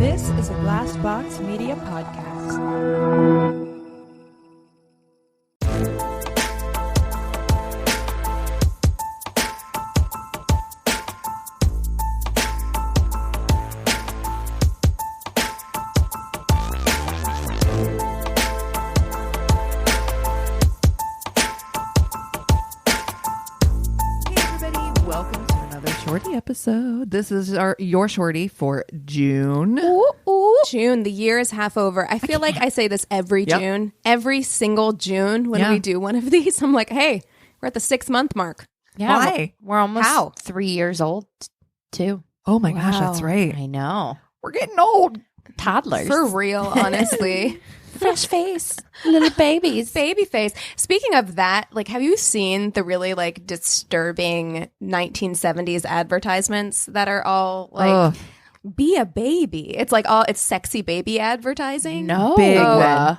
This is a Glass Box Media podcast. Shorty episode. This is your Shorty for June. June. The year is half over. I feel like I say this every June, every single June when we do one of these. I'm like, hey, we're at the 6-month mark. Yeah, Why? We're almost 3 years old too. Oh my gosh, that's right. I know. We're getting old. Toddlers. For real, honestly. Fresh face. Little babies. Baby face. Speaking of that, like, have you seen the really like disturbing 1970s advertisements that are all like be a baby? It's like it's sexy baby advertising. No. Big then.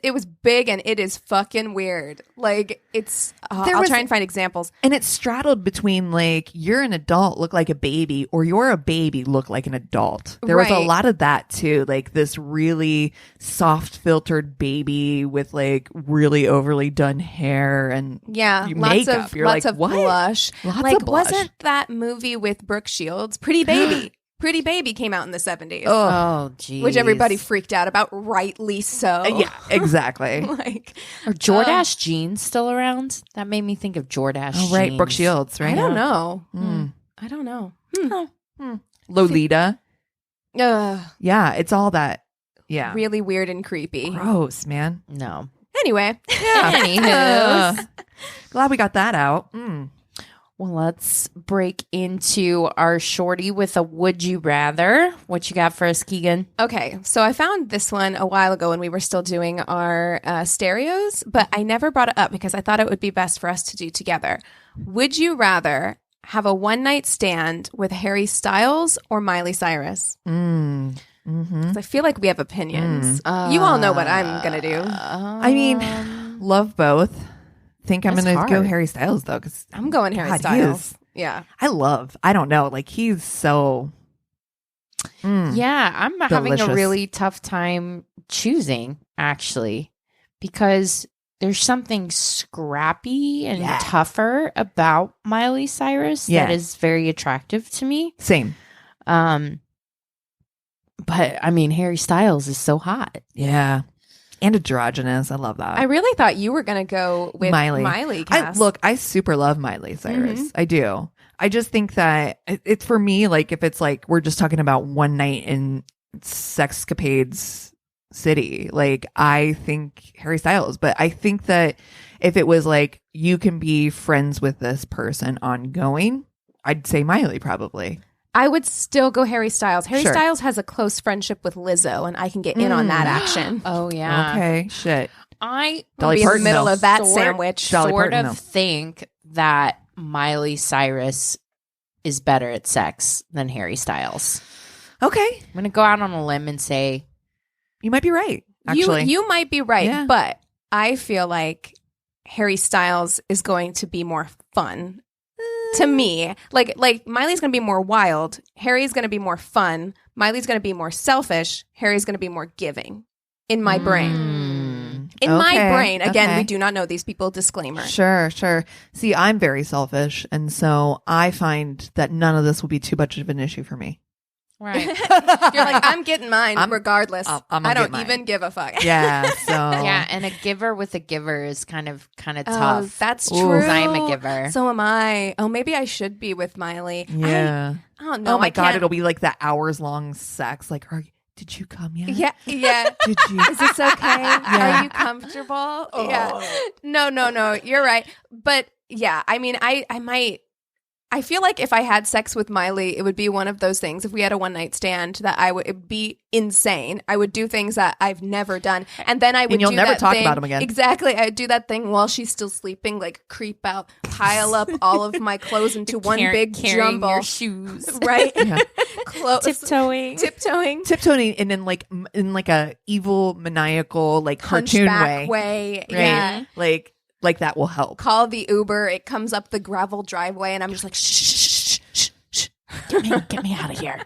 It was big and it is fucking weird. Like it's I'll try and find examples. And it's straddled between like you're an adult, look like a baby, or you're a baby, look like an adult. There was a lot of that too, like this really soft filtered baby with like really overly done hair and lots makeup. of You're lots like, of what? blush. Lots like of blush. wasn't that movie with Brooke Shields, Pretty Baby? Pretty Baby came out in the 70s. Oh, geez. Which everybody freaked out about, rightly so. Yeah, exactly. Like, Are Jordache jeans still around? That made me think of Jordache Oh, right, jeans. Brooke Shields, right? I don't know. Mm. I don't know. Lolita. Ugh, Yeah, it's all that. Yeah. really weird and creepy. Gross, man. No. Anyway. Anywho. Glad we got that out. Mm. Well, let's break into our Shorty with a would you rather. What you got for us, Keegan? Okay, so I found this one a while ago when we were still doing our stereos, but I never brought it up because I thought it would be best for us to do together. Would you rather have a one-night stand with Harry Styles or Miley Cyrus? Mm. Mm-hmm. 'Cause I feel like we have opinions. You all know what I'm going to do. I mean, love both. Think I'm That's going to go hard. Harry Styles, though, because I'm going Harry God, Styles. Yeah. I don't know, like he's so. Yeah, I'm having Delicious. a really tough time choosing, actually, because there's something scrappy and tougher about Miley Cyrus that is very attractive to me. Same. But I mean, Harry Styles is so hot. Yeah. And androgynous. I love that. I really thought you were going to go with Miley Cass. I super love Miley Cyrus. I do. I just think that it's for me, like if it's like we're just talking about one night in Sexcapades City, like I think Harry Styles. But I think that if it was like you can be friends with this person ongoing, I'd say Miley probably. I would still go Harry Styles. Harry Sure. Styles has a close friendship with Lizzo, and I can get in on that action. Oh, yeah. Okay, shit. I Dolly Be in the Parton, middle though. of that sandwich. Dolly sort Parton, of though. think that Miley Cyrus is better at sex than Harry Styles. Okay, I'm going to go out on a limb and say, you might be right. Actually, You might be right, Yeah. but I feel like Harry Styles is going to be more fun to me. Like Miley's going to be more wild. Harry's going to be more fun. Miley's going to be more selfish. Harry's going to be more giving in my brain. In my brain. Again, we do not know these people. Disclaimer. Sure. See, I'm very selfish, and so I find that none of this will be too much of an issue for me. right. You're like, I'm getting mine regardless. I'm gonna I get don't mine. even give a fuck. Yeah. So Yeah, and a giver with a giver is kind of tough. That's Ooh. true. 'Cause I am a giver. So am I. Oh, maybe I should be with Miley. Yeah. I don't know. Oh my I God, can't- it'll be like that hours long sex. Like, did you come yet? Yeah. Did you? Is this okay? Are you comfortable? Yeah. No. You're right. But yeah, I mean, I might. I feel like if I had sex with Miley, it would be one of those things. If we had a one night stand, that it'd be insane. I would do things that I've never done, and then I would. And you'll do never that talk thing- about them again. Exactly. I'd do that thing while she's still sleeping, like creep out, pile up all of my clothes into one big carrying jumble. your shoes. Right? Yeah. Tiptoeing. Tiptoeing. And then like in like a evil maniacal like cartoon Hunchback way. way. Yeah. Like that will help. Call the Uber. It comes up the gravel driveway, and I'm just like, shh. Get me out of here.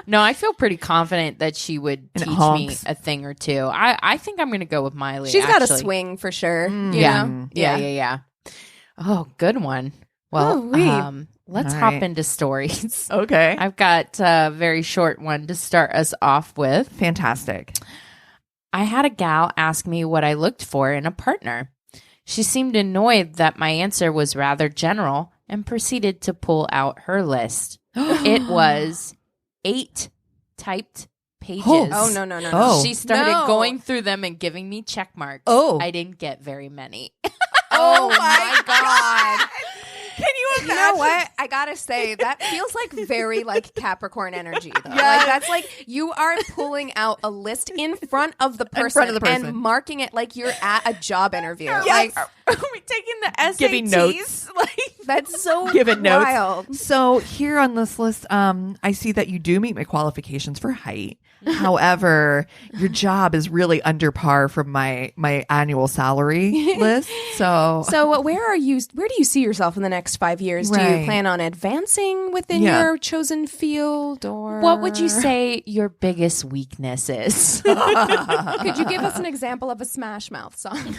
No, I feel pretty confident that she would And it teach me honks. a thing or two. I think I'm going to go with Miley. She's got a actually. swing for sure. You Yeah. know? Yeah. Oh, good one. Well, let's All hop right. into stories. Okay. I've got a very short one to start us off with. Fantastic. I had a gal ask me what I looked for in a partner. She seemed annoyed that my answer was rather general and proceeded to pull out her list. It was 8 typed pages. Oh, no. Oh. She started No. going through them and giving me check marks. Oh. I didn't get very many. Oh my God. Can you You know what? I gotta say, that feels like very like Capricorn energy though. Like that's like you are pulling out a list in front of the person, and marking it like you're at a job interview. Like Are we taking the SATs? Giving notes. that's so Giving notes. wild. So here on this list, I see that you do meet my qualifications for height. However, your job is really under par from my annual salary list. So Where do you see yourself in the next 5 years? Do you Right. plan on advancing within Yeah. your chosen field, or What would you say your biggest weakness is? Could you give us an example of a Smash Mouth song?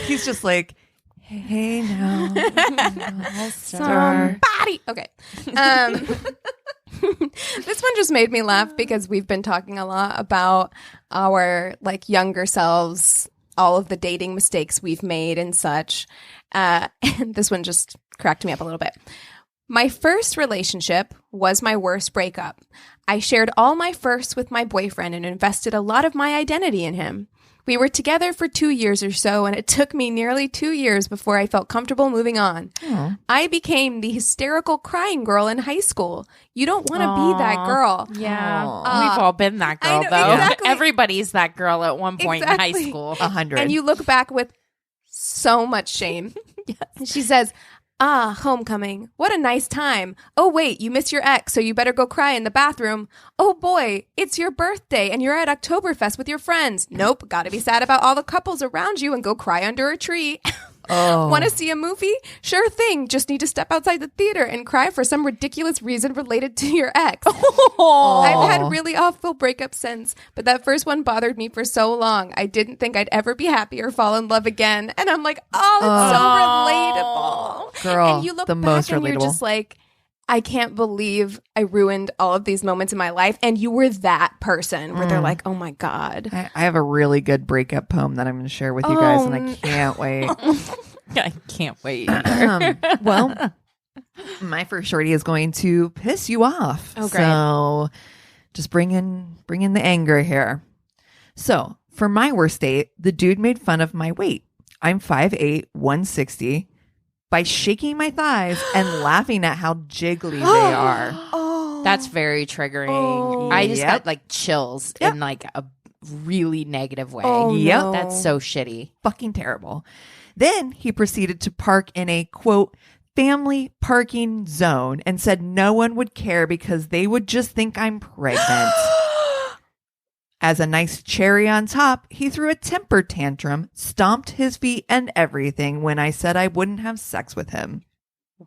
he's just like, hey, now, I'll start. Somebody. Okay. This one just made me laugh because we've been talking a lot about our like younger selves, all of the dating mistakes we've made and such. And this one just cracked me up a little bit. My first relationship was my worst breakup. I shared all my firsts with my boyfriend and invested a lot of my identity in him. We were together for 2 years or so, and it took me nearly 2 years before I felt comfortable moving on. Oh. I became the hysterical crying girl in high school. You don't want to be that girl. Yeah. Aw. We've all been that I girl, know, though. exactly. Everybody's that girl at one point in high Exactly. school. 100. And you look back with so much shame. She says, homecoming. What a nice time. Oh, wait, you miss your ex, so you better go cry in the bathroom. Oh, boy, it's your birthday and you're at Oktoberfest with your friends. Nope, gotta be sad about all the couples around you and go cry under a tree. Oh. Want to see a movie? Sure thing. Just need to step outside the theater and cry for some ridiculous reason related to your ex. I've had really awful breakups since, but that first one bothered me for so long. I didn't think I'd ever be happy or fall in love again. And I'm like, oh, it's so relatable. Girl, And you look the back most and relatable. you're just like, I can't believe I ruined all of these moments in my life. And you were that person where they're like, oh my God. I have a really good breakup poem that I'm going to share with you guys, and I can't wait. I can't wait. Well, my first shorty is going to piss you off. Oh, great. So just bring in the anger here. So for my worst date, the dude made fun of my weight. I'm 5'8", 160, by shaking my thighs and laughing at how jiggly they are. Oh, That's very triggering. Oh. I just Yep. got like chills in like a really negative way. Oh, Yep. no. That's so shitty. Fucking terrible. Then he proceeded to park in a, quote, family parking zone and said no one would care because they would just think I'm pregnant. As a nice cherry on top, he threw a temper tantrum, stomped his feet and everything when I said I wouldn't have sex with him.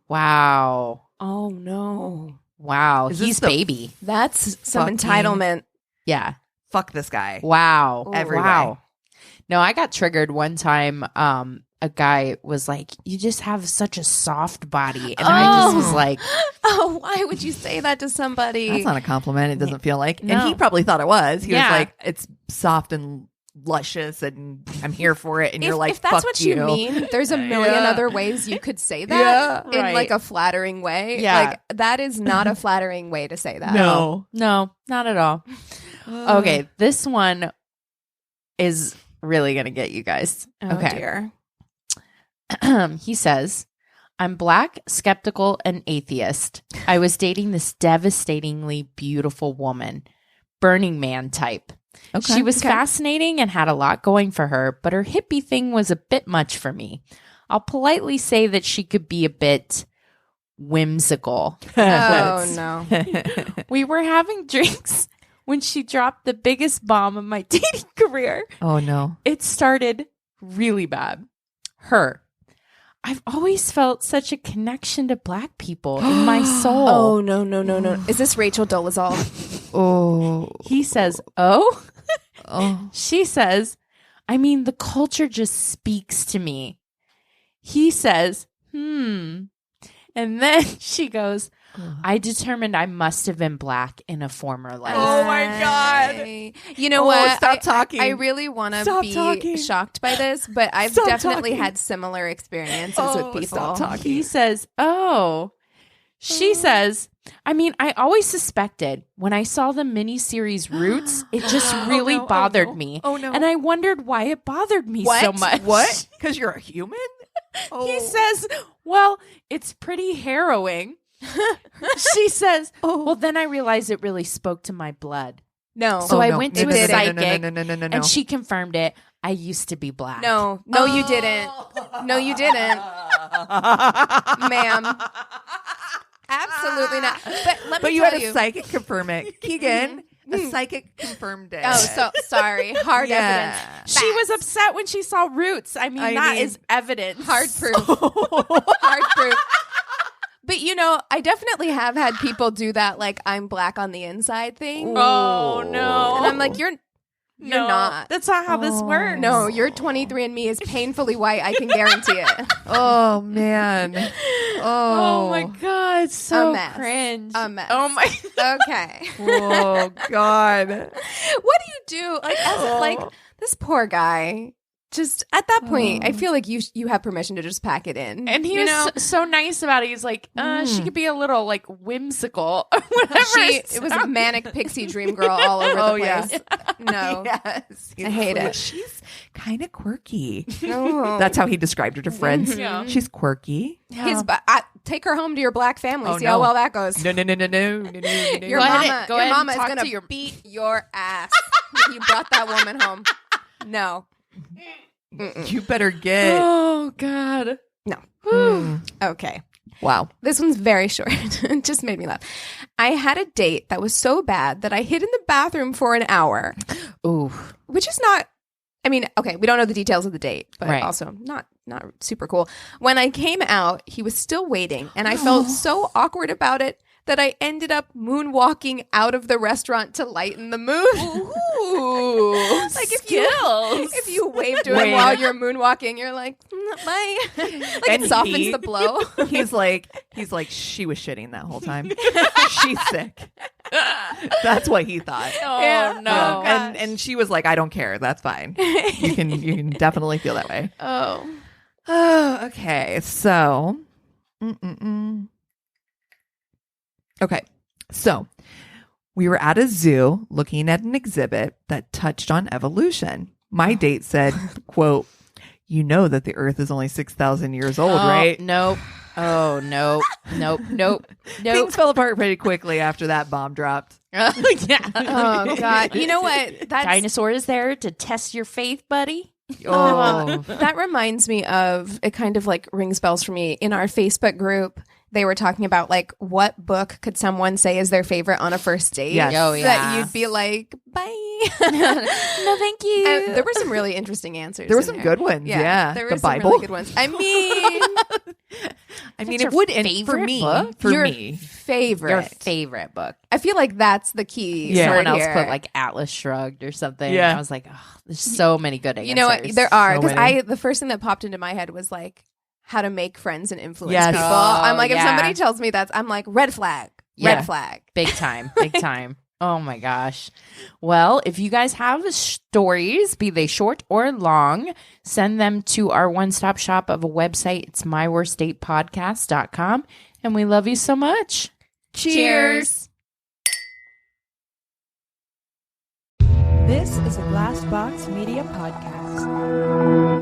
Wow. Oh no. Wow. Is this He's the- baby. That's some Fucking- entitlement. Yeah. Fuck this guy. Wow. Every Wow. way. No, I got triggered one time. A guy was like, "You just have such a soft body," and I just was like, Oh, why would you say that to somebody? That's not a compliment. It doesn't feel like. No. And he probably thought it was. He Yeah. was like, it's soft and luscious and I'm here for it. And you're like, if that's fuck what you. you mean, there's a million Yeah. other ways you could say that in right. like a flattering way. Yeah. Like that is not a flattering way to say that. No. "No, not at all." Okay, this one is really gonna get you guys. Oh, Okay. dear. He says, "I'm black, skeptical, and atheist. I was dating this devastatingly beautiful woman, Burning Man type. Okay. She was Okay. fascinating and had a lot going for her, but her hippie thing was a bit much for me. I'll politely say that she could be a bit whimsical." Oh no. We were having drinks when she dropped the biggest bomb of my dating career. Oh, no. It started really bad. Her. I've always felt such a connection to Black people in my soul. Oh, no. Is this Rachel Dolezal? Oh. He says, oh? Oh. She says, I mean, the culture just speaks to me. He says, And then she goes, I determined I must have been Black in a former life. Oh my God. You know what? Stop talking. I really want to be talking. shocked by this, but I've Stop definitely talking. had similar experiences with people. Stop talking. He says, oh. She says, I mean, I always suspected when I saw the miniseries Roots, it just really bothered me. Oh, no. And I wondered why it bothered me so much. What? Because you're a human? He says, well, it's pretty harrowing. She says, well, then I realized it really spoke to my blood. No. So I went to a psychic, no. and she confirmed it. I used to be Black. No, you didn't. No, you didn't. Ma'am. Absolutely not. But let me But you tell had a psychic confirm it. Keegan, a psychic confirmed it. Oh, so sorry. Hard Yeah. evidence. She was upset when she saw Roots. I mean, that is evidence. Hard proof. Hard proof. But, you know, I definitely have had people do that, like, I'm Black on the inside thing. Oh, no. And I'm like, you're not. That's not how this works. No, your 23andMe is painfully white. I can guarantee it. Oh, man. Oh my God. So A mess. cringe. A mess. Oh my. Okay. Oh, God. What do you do? Like this poor guy. Just at that point, I feel like you have permission to just pack it in. And he was so nice about it. He's like, she could be a little like whimsical or whatever. It was a manic pixie dream girl all over the place. Yeah. No. Yes. I hate it. She's kind of quirky. No. That's how he described her to friends. Yeah. She's quirky. Take her home to your Black family. Oh, See no. how well that goes. No. Your Go mama, ahead your and mama is talk gonna to your- beat your ass. You brought that woman home. No. You better get. Oh God. No. Okay. Wow. This one's very short. It just made me laugh. I had a date that was so bad that I hid in the bathroom for an hour. Ooh. Which is not, I mean, okay, we don't know the details of the date, but Right. also not super cool. When I came out, he was still waiting, and I felt so awkward about it that I ended up moonwalking out of the restaurant to lighten the mood. Ooh. Like if skills. if you wave to him while you're moonwalking, you're like, bye. Like And it softens he- the blow. He's like, she was shitting that whole time. She's sick. That's what he thought. Oh Yeah. no. And she was like, I don't care. That's fine. You can definitely feel that way. Oh. Oh, okay. So, okay. So, we were at a zoo looking at an exhibit that touched on evolution. My date said, quote, you know that the earth is only 6,000 years old, right? Nope. Oh, nope. Things fell apart pretty quickly after that bomb dropped. Yeah. Oh God. You know what? That's Dinosaur is there to test your faith, buddy. Oh, that reminds me of, it kind of like rings bells for me. In our Facebook group, they were talking about like what book could someone say is their favorite on a first date? Yes. Oh, yeah. That you'd be like, bye. No, thank you. And there were some really interesting answers. there were in some there. good ones. Yeah. There were The some Bible. really good ones. I mean, I mean, That's it your would end for favorite me. book? For your me. favorite. Your favorite book. I feel like that's the key. Yeah. word Someone else here. put like Atlas Shrugged or something. Yeah. I was like, oh, there's so many good answers. You know what? There are, So because many. the first thing that popped into my head was like how to make friends and influence Yes. people. Oh, I'm like, if yeah. somebody tells me that, I'm like, red flag. Yeah. Red flag. Big time. Big time. Oh my gosh. Well, if you guys have stories, be they short or long, send them to our one-stop shop of a website. It's myworstdatepodcast.com. And we love you so much. Cheers. This is a Glass Box Media Podcast.